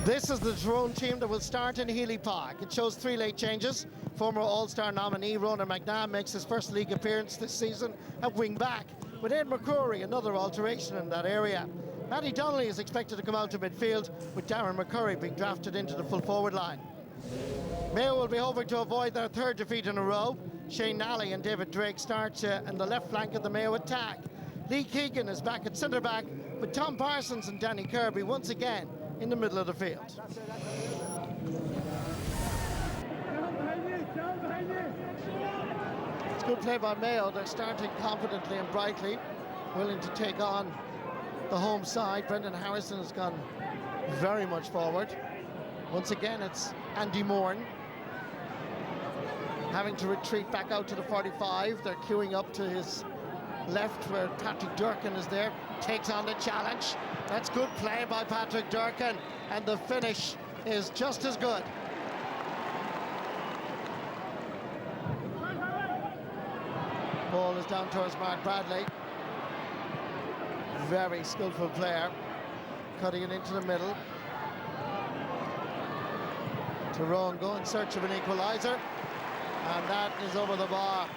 This is the Tyrone team that will start in Healy Park. It shows 3 late changes. Former All-Star nominee Ronan McNabb makes his first league appearance this season at wing back, with Ed McCrory another alteration in that area. Matty Donnelly is expected to come out to midfield, with Darren McCurry being drafted into the full forward line. Mayo will be hoping to avoid their 3rd defeat in a row. Shane Nally and David Drake start in the left flank of the Mayo attack. Lee Keegan is back at centre back, with Tom Parsons and Danny Kirby once again in the middle of the field. It's good play by Mayo. They're starting confidently and brightly, willing to take on the home side. Brendan Harrison has gone very much forward. Once again, it's Andy Moran having to retreat back out to the 45. They're queuing up to his left where Patrick Durkin is there, takes on the challenge. That's good play by Patrick Durkin, and the finish is just as good. Ball is down towards Mark Bradley. Very skillful player, cutting it into the middle. Tyrone go in search of an equaliser, and that is over the bar.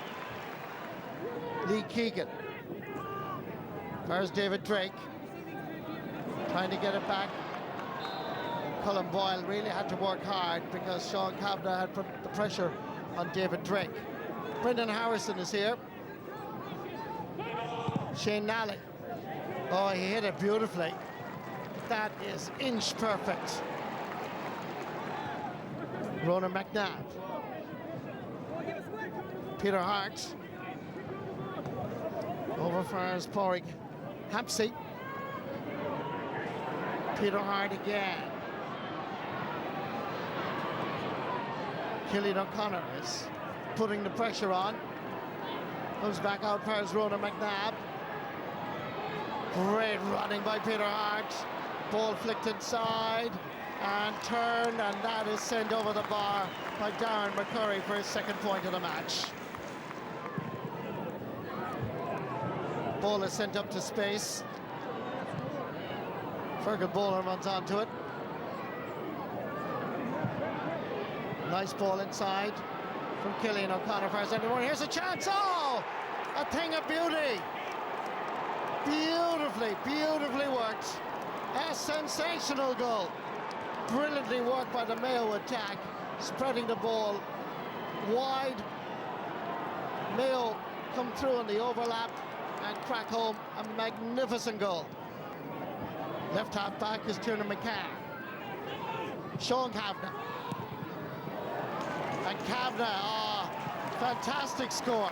Lee Keegan. There's David Drake trying to get it back. Colin Boyle really had to work hard because Sean Kavanagh had put the pressure on David Drake. Brendan Harrison is here. Shane Nally. Oh, he hit it beautifully. That is inch perfect. Ronan McNabb. Peter Hart. Over for his Porrig Hampsey. Peter Hart again. Killian O'Connor is putting the pressure on. Comes back out for his Ronan McNabb. Great running by Peter Hart. Ball flicked inside and turned, and that is sent over the bar by Darren McCurry for his 2nd point of the match. Ball is sent up to space. Fergal Bowler runs onto it. Nice ball inside from Killian O'Connor. First anyone. Here's a chance. Oh, a thing of beauty. Beautifully worked. A sensational goal. Brilliantly worked by the Mayo attack, spreading the ball wide. Mayo come through on the overlap and crack home a magnificent goal. Left half back is Tiernan McCann. Sean Kavanagh. And Kavanagh, fantastic score.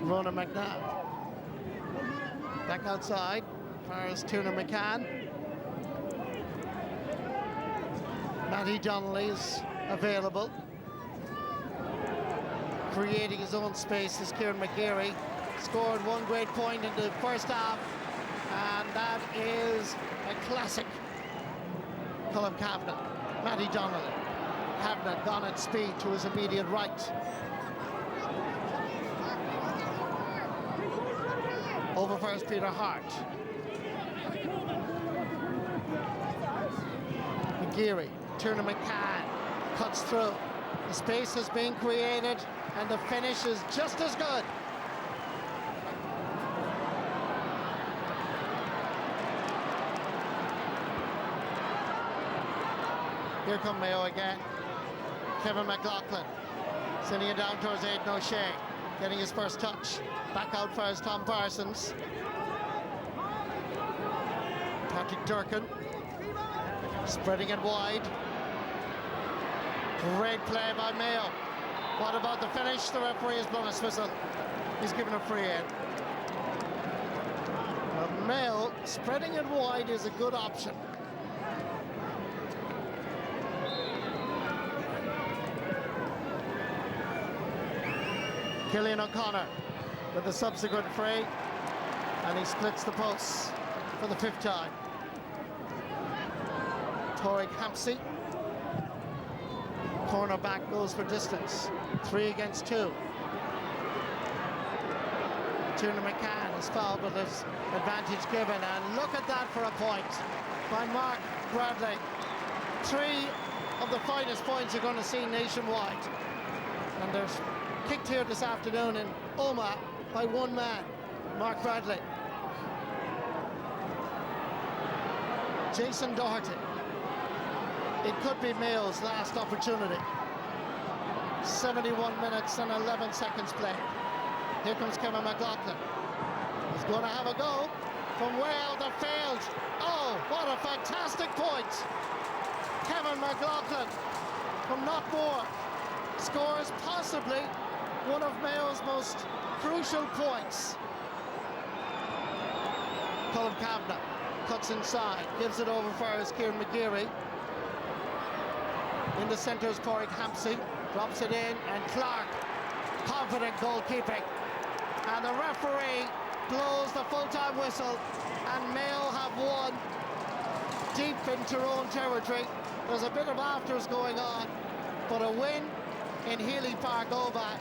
Ronan McNabb. Back outside, as far as Tiernan McCann. Matty Donnelly is available. Creating his own space is Kieran McGarry. Scored 1 great point in the first half, and that is a classic. Colin Kavanagh, Matty Donnelly. Kavanagh gone at speed to his immediate right. Over first Peter Hart. McGeary, Tiernan McCann cuts through. The space has been created, and the finish is just as good. Here come Mayo again. Kevin McLaughlin sending it down towards Aidan O'Shea, getting his first touch. Back out for his Tom Parsons. Patrick Durkin spreading it wide. Great play by Mayo. What about the finish? The referee has blown a whistle. He's given a free in. But Mayo spreading it wide is a good option. Killian O'Connor with the subsequent fray, and he splits the posts for the 5th time. Porrig Hampsey. Cornerback goes for distance. 3 against 2. Tiernan McCann is fouled with his advantage given, and look at that for a point by Mark Bradley. 3 of the finest points you're going to see nationwide, and they're kicked here this afternoon in Omagh by one man, Mark Bradley. Jason Doherty. It could be Mayo's last opportunity. 71 minutes and 11 seconds played. Here comes Kevin McLaughlin. He's going to have a go from way out the field. Oh, what a fantastic point. Kevin McLaughlin from Knockmore scores possibly one of Mayo's most crucial points. Colin Kavanagh cuts inside, gives it over for his Kieran McGeary. In the centre is Pádraig Hampsey, drops it in, and Clark, confident goalkeeping. And the referee blows the full-time whistle, and Mayo have won deep in Tyrone territory. There's a bit of afters going on, but a win in Healy Park Omagh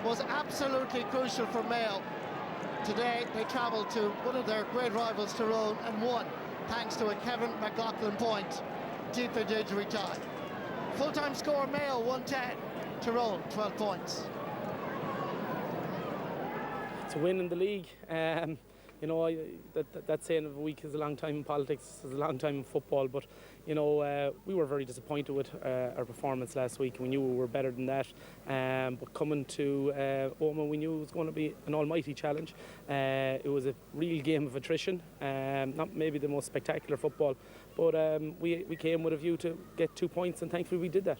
was absolutely crucial for Mayo. Today they travelled to one of their great rivals, Tyrone, and won thanks to a Kevin McLaughlin point deep into injury time. Full-time score, Mayo 110, Tyrone 12 points. To win in the league, you know, that saying of a week is a long time in politics, is a long time in football, but you know, we were very disappointed with our performance last week. We knew we were better than that, but coming to Omagh, we knew it was going to be an almighty challenge. It was a real game of attrition, not maybe the most spectacular football, but we came with a view to get 2 points, and thankfully we did that.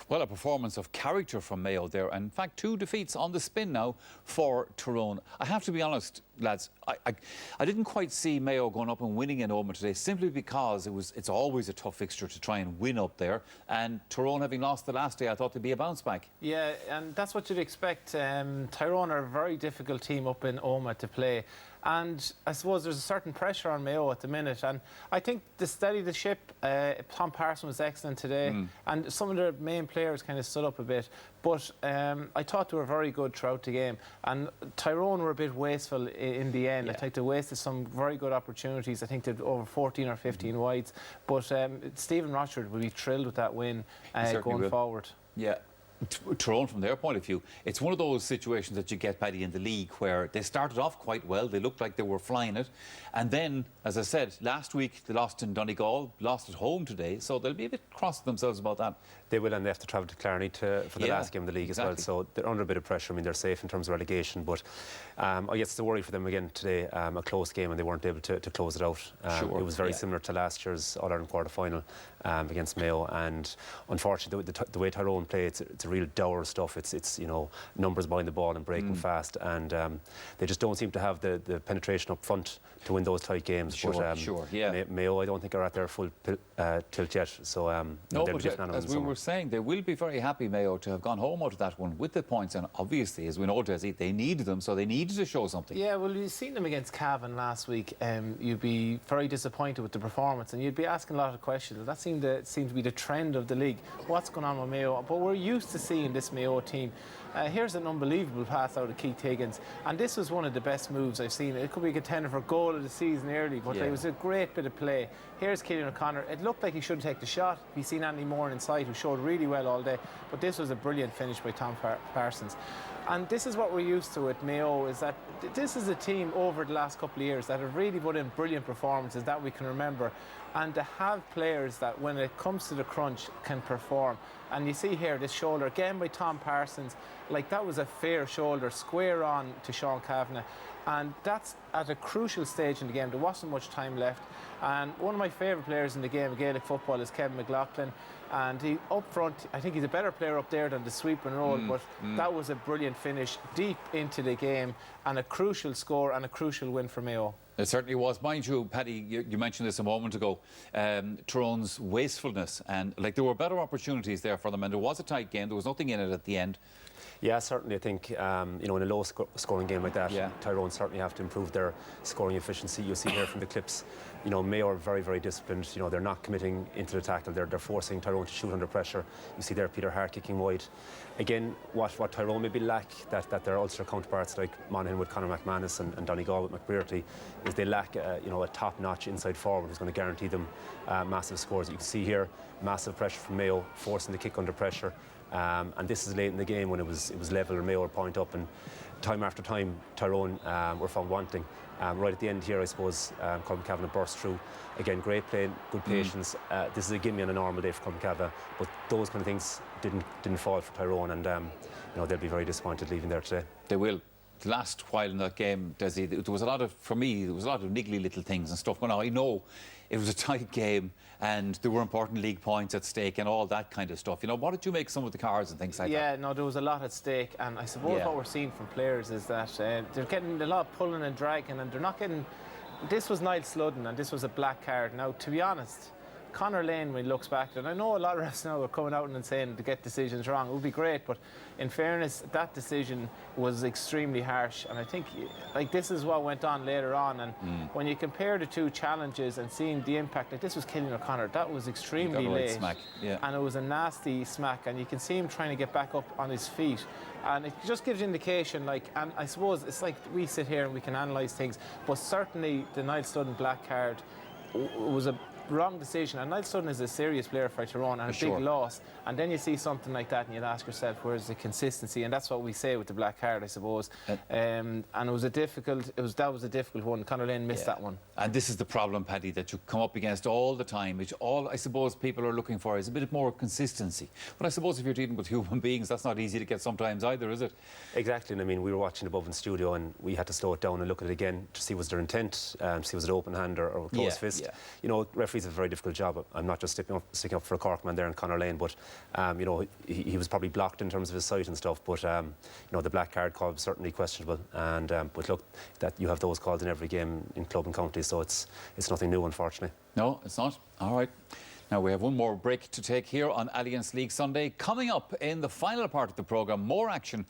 Well, a performance of character from Mayo there. And in fact, 2 defeats on the spin now for Tyrone. I have to be honest, lads, I didn't quite see Mayo going up and winning in Omagh today, simply because it's always a tough fixture to try and win up there. And Tyrone, having lost the last day, I thought there'd be a bounce back. Yeah, and that's what you'd expect. Tyrone are a very difficult team up in Omagh to play. And I suppose there's a certain pressure on Mayo at the minute, and I think to steady the ship, Tom Parsons was excellent today, and some of the main players kind of stood up a bit, but I thought they were very good throughout the game, and Tyrone were a bit wasteful in the end. I think they wasted some very good opportunities. I think they'd over 14 or 15 wides, but Stephen Rochford will be thrilled with that win going forward. Yeah. Tyrone, from their point of view, it's one of those situations that you get, Paddy, in the league where they started off quite well, they looked like they were flying it, and then, as I said, last week they lost in Donegal, lost at home today, so they'll be a bit cross themselves about that. They will, and they have to travel to Clarny for the last game of the league as well, so they're under a bit of pressure. I mean, they're safe in terms of relegation, but I guess it's a worry for them again today, a close game, and they weren't able to close it out. It was very similar to last year's All-Ireland quarter-final against Mayo, and unfortunately the way Tyrone play, it's a real dour stuff. It's you know, numbers behind the ball and breaking fast, and they just don't seem to have the penetration up front to win those tight games. Mayo, I don't think, are at their full tilt yet, so no, but as we were saying, they will be very happy, Mayo, to have gone home out of that one with the points, and obviously, as we know, Desi, they needed them, so they needed to show something. Yeah, well, you've seen them against Cavan last week, you'd be very disappointed with the performance, and you'd be asking a lot of questions. That seemed to be the trend of the league. What's going on with Mayo? But we're used to seeing this Mayo team. Here's an unbelievable pass out of Keith Higgins, and this was one of the best moves I've seen. It could be a contender for goal of the season early, but it was a great bit of play. Here's Cillian O'Connor. It looked like he should take the shot. He's seen Anthony Moore inside, who showed really well all day, but this was a brilliant finish by Tom Parsons. And this is what we're used to at Mayo, is that this is a team over the last couple of years that have really put in brilliant performances that we can remember, and to have players that, when it comes to the crunch, can perform. And you see here this shoulder again by Tom Parsons, like that was a fair shoulder, square on to Sean Kavanagh, and that's at a crucial stage in the game. There wasn't much time left, and one of my favourite players in the game of Gaelic football is Kevin McLaughlin, and he up front, I think he's a better player up there than the sweep and roll, but that was a brilliant finish deep into the game, and a crucial score and a crucial win for Mayo. It certainly was. Mind you, Paddy, you mentioned this a moment ago, Tyrone's wastefulness, and like there were better opportunities there for them, and there was a tight game, there was nothing in it at the end. Yeah, certainly. I think, you know, in a low-scoring game like that, Tyrone certainly have to improve their scoring efficiency. You'll see here from the clips, you know, Mayo are very, very disciplined. You know, they're not committing into the tackle. They're forcing Tyrone to shoot under pressure. You see there Peter Hart kicking wide. Again, what Tyrone maybe lack that their Ulster counterparts like Monaghan with Conor McManus and Donegal with McBrearty is they lack, you know, a top-notch inside forward who's going to guarantee them massive scores. You can see here, massive pressure from Mayo, forcing the kick under pressure. And this is late in the game when it was level or Mayo were point up, and time after time Tyrone were found wanting. Right at the end here, I suppose, Colm Cavanagh burst through. Again, great play, good patience. This is a gimme on a normal day for Colm Cavanagh, but those kind of things didn't fall for Tyrone, and you know, they'll be very disappointed leaving there today. They will. The last while in that game, Desi, there was a lot of, for me, there was a lot of niggly little things and stuff going on. I know it was a tight game and there were important league points at stake and all that kind of stuff. You know, what did you make some of the cards and things like that? Yeah, no, there was a lot at stake, and I suppose what we're seeing from players is that they're getting a lot of pulling and dragging, and they're not getting... This was Niall Sludden, and this was a black card. Now, to be honest, Conor Lane, when he looks back, and I know a lot of refs now are coming out and saying to get decisions wrong, it would be great, but in fairness, that decision was extremely harsh, and I think like this is what went on later on, and when you compare the two challenges and seeing the impact, like this was Killian O'Connor, that was extremely late, smack. Yeah. And it was a nasty smack, and you can see him trying to get back up on his feet, and it just gives indication, like, and I suppose it's like we sit here and we can analyse things, but certainly the Niall Sludden black card was a wrong decision, and Niall Sludden is a serious player for Tyrone and a big loss, and then you see something like that and you'll ask yourself, where's the consistency? And that's what we say with the black card, I suppose. And it was a difficult one. Conor Lane missed that one. And this is the problem, Paddy, that you come up against all the time, which all I suppose people are looking for is a bit more consistency. But I suppose if you're dealing with human beings, that's not easy to get sometimes either, is it? Exactly, and I mean, we were watching above in the studio and we had to slow it down and look at it again to see was there intent, see was it open hand or a closed fist. You know, referees have a very difficult job. I'm not just sticking up for a Cork man there in Conor Lane, but you know, he was probably blocked in terms of his sight and stuff, but you know, the black card call was certainly questionable, and but look, that you have those calls in every game in club and county, so it's nothing new, unfortunately. No, it's not. All right. Now we have one more break to take here on Alliance League Sunday. Coming up in the final part of the programme, more action